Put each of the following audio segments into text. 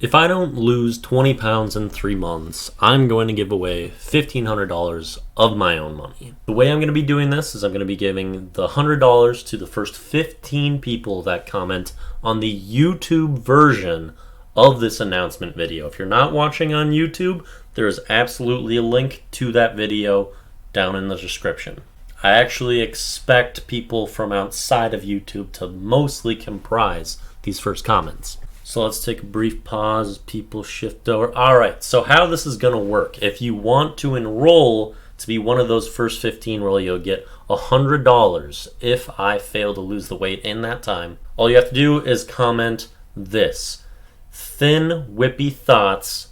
If I don't lose 20 pounds in 3 months, I'm going to give away $1,500 of my own money. The way I'm going to be doing this is I'm going to be giving the $100 to the first 15 people that comment on the YouTube version of this announcement video. If you're not watching on YouTube, there is absolutely a link to that video down in the description. I actually expect people from outside of YouTube to mostly comprise these first comments. So let's take a brief pause as people shift over. All right, so how this is going to work. If you want to enroll to be one of those first 15 where you'll get $100 if I fail to lose the weight in that time, all you have to do is comment this: Thin Wippy Thoughts,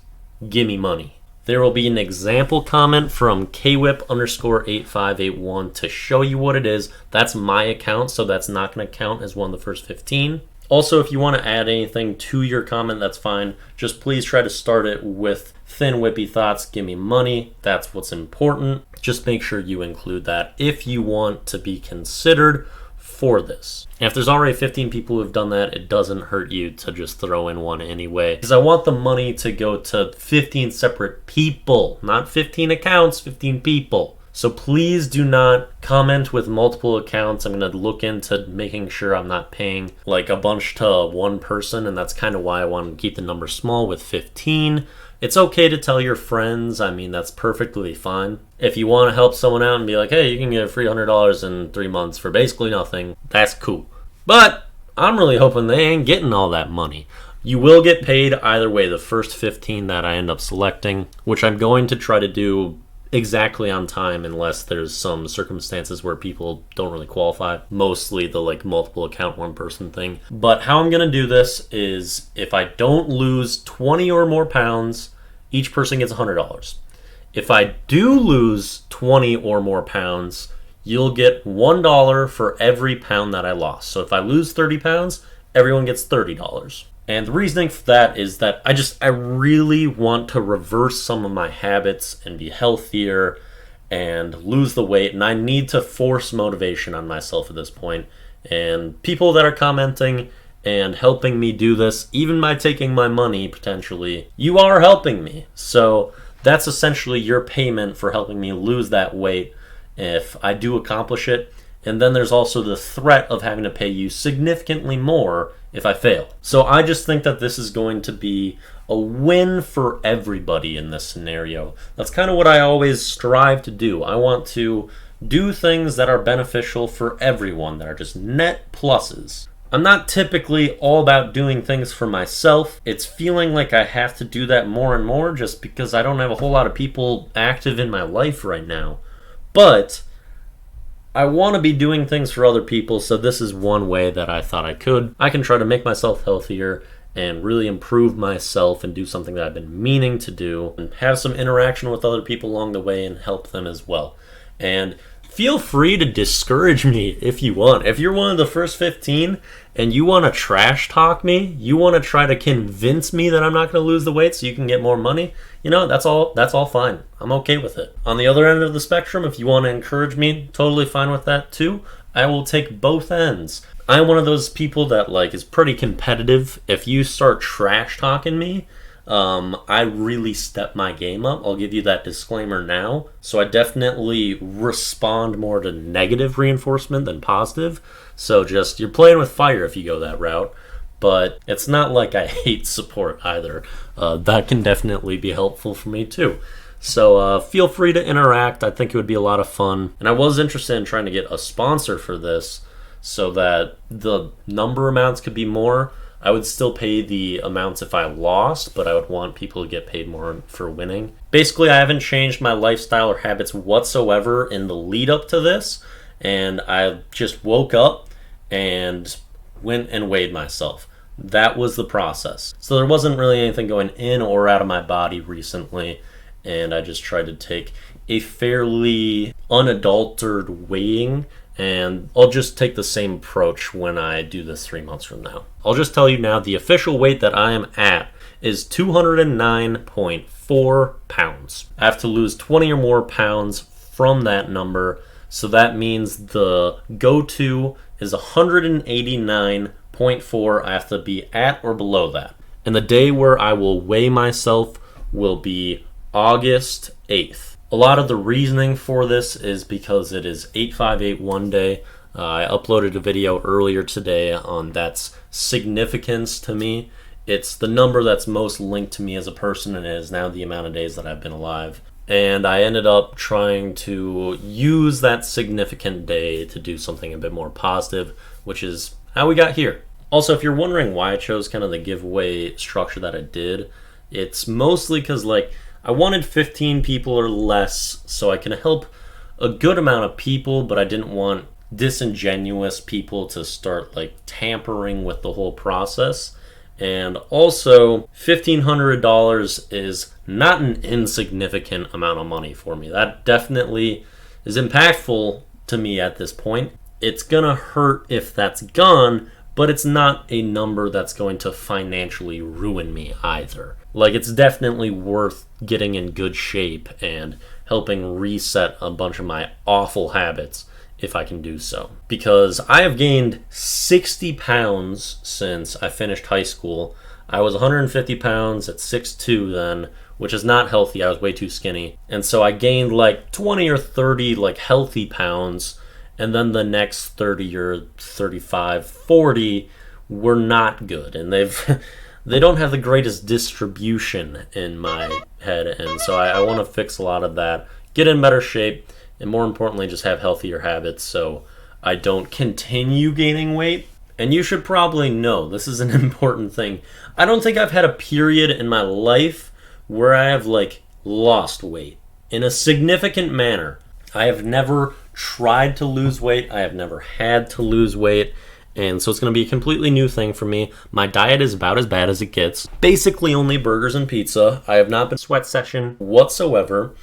Gimme Money. There will be an example comment from kwip_8581 to show you what it is. That's my account, so that's not going to count as one of the first 15. Also, if you want to add anything to your comment, that's fine. Just please try to start it with Thin Wippy Thoughts, Gimme Money. That's what's important. Just make sure you include that if you want to be considered for this. And if there's already 15 people who have done that, it doesn't hurt you to just throw in one anyway. Because I want the money to go to 15 separate people, not 15 accounts, 15 people. So please do not comment with multiple accounts. I'm going to look into making sure I'm not paying like a bunch to one person, and that's kind of why I want to keep the number small with 15. It's okay to tell your friends. I mean, that's perfectly fine. If you want to help someone out and be like, hey, you can get a free $100 in 3 months for basically nothing, that's cool. But I'm really hoping they ain't getting all that money. You will get paid either way, the first 15 that I end up selecting, which I'm going to try to do exactly on time unless there's some circumstances where people don't really qualify, mostly the like multiple account one person thing. But how I'm going to do this is if I don't lose 20 or more pounds, each person gets $100. If I do lose 20 or more pounds, you'll get $1 for every pound that I lost. So if I lose 30 pounds, everyone gets $30. And the reasoning for that is that I really want to reverse some of my habits and be healthier and lose the weight. And I need to force motivation on myself at this point. And people that are commenting and helping me do this, even by taking my money potentially, you are helping me. So that's essentially your payment for helping me lose that weight if I do accomplish it. And then there's also the threat of having to pay you significantly more if I fail. So I just think that this is going to be a win for everybody in this scenario. That's kind of what I always strive to do. I want to do things that are beneficial for everyone, that are just net pluses. I'm not typically all about doing things for myself. It's feeling like I have to do that more and more just because I don't have a whole lot of people active in my life right now. But I want to be doing things for other people, so this is one way that I thought I could. I can try to make myself healthier and really improve myself and do something that I've been meaning to do and have some interaction with other people along the way and help them as well. And feel free to discourage me if you want. If you're one of the first 15 and you want to trash talk me, you want to try to convince me that I'm not going to lose the weight so you can get more money, you know, that's all fine. I'm okay with it. On the other end of the spectrum, if you want to encourage me, totally fine with that too. I will take both ends. I'm one of those people that like is pretty competitive. If you start trash talking me, I really step my game up. I'll give you that disclaimer now. So I definitely respond more to negative reinforcement than positive. So just, you're playing with fire if you go that route. But it's not like I hate support either. That can definitely be helpful for me too. So feel free to interact. I think it would be a lot of fun. And I was interested in trying to get a sponsor for this so that the number amounts could be more. I would still pay the amounts if I lost, but I would want people to get paid more for winning. Basically, I haven't changed my lifestyle or habits whatsoever in the lead up to this, and I just woke up and went and weighed myself. That was the process. So there wasn't really anything going in or out of my body recently, and I just tried to take a fairly unadulterated weighing, and I'll just take the same approach when I do this 3 months from now. I'll just tell you now, the official weight that I am at is 209.4 pounds. I have to lose 20 or more pounds from that number, so that means the go-to is 189.4. I have to be at or below that. And the day where I will weigh myself will be August 8th. A lot of the reasoning for this is because it is 8581 day. I uploaded a video earlier today on that's significance to me. It's the number that's most linked to me as a person, and it is now the amount of days that I've been alive. And I ended up trying to use that significant day to do something a bit more positive, which is how we got here. Also, if you're wondering why I chose kind of the giveaway structure that I did, it's mostly because I wanted 15 people or less so I can help a good amount of people, but I didn't want disingenuous people to start tampering with the whole process. And also, $1,500 is not an insignificant amount of money for me. That definitely is impactful to me at this point. It's gonna hurt if that's gone, but it's not a number that's going to financially ruin me either. It's definitely worth getting in good shape and helping reset a bunch of my awful habits if I can do so. Because I have gained 60 pounds since I finished high school. I was 150 pounds at 6'2" then, which is not healthy. I was way too skinny. And so I gained 20 or 30 healthy pounds, and then the next 30 or 35, 40 were not good. And they don't have the greatest distribution in my head, and so I want to fix a lot of that, get in better shape, and more importantly, just have healthier habits so I don't continue gaining weight. And you should probably know, this is an important thing, I don't think I've had a period in my life where I have lost weight in a significant manner. I have never tried to lose weight. I have never had to lose weight. And so it's going to be a completely new thing for me. My diet is about as bad as it gets. Basically only burgers and pizza. I have not been sweat session whatsoever.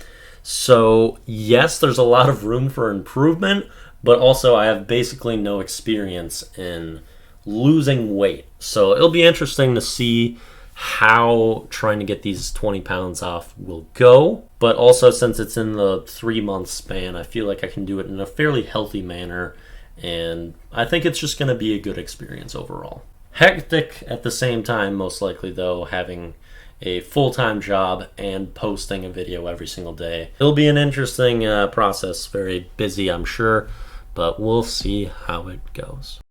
So yes, there's a lot of room for improvement, but also I have basically no experience in losing weight. So it'll be interesting to see how trying to get these 20 pounds off will go. But also, since it's in the 3-month span, I feel like I can do it in a fairly healthy manner. And I think it's just going to be a good experience overall. Hectic at the same time, most likely, though, having a full-time job and posting a video every single day. It'll be an interesting process, very busy, I'm sure, but we'll see how it goes.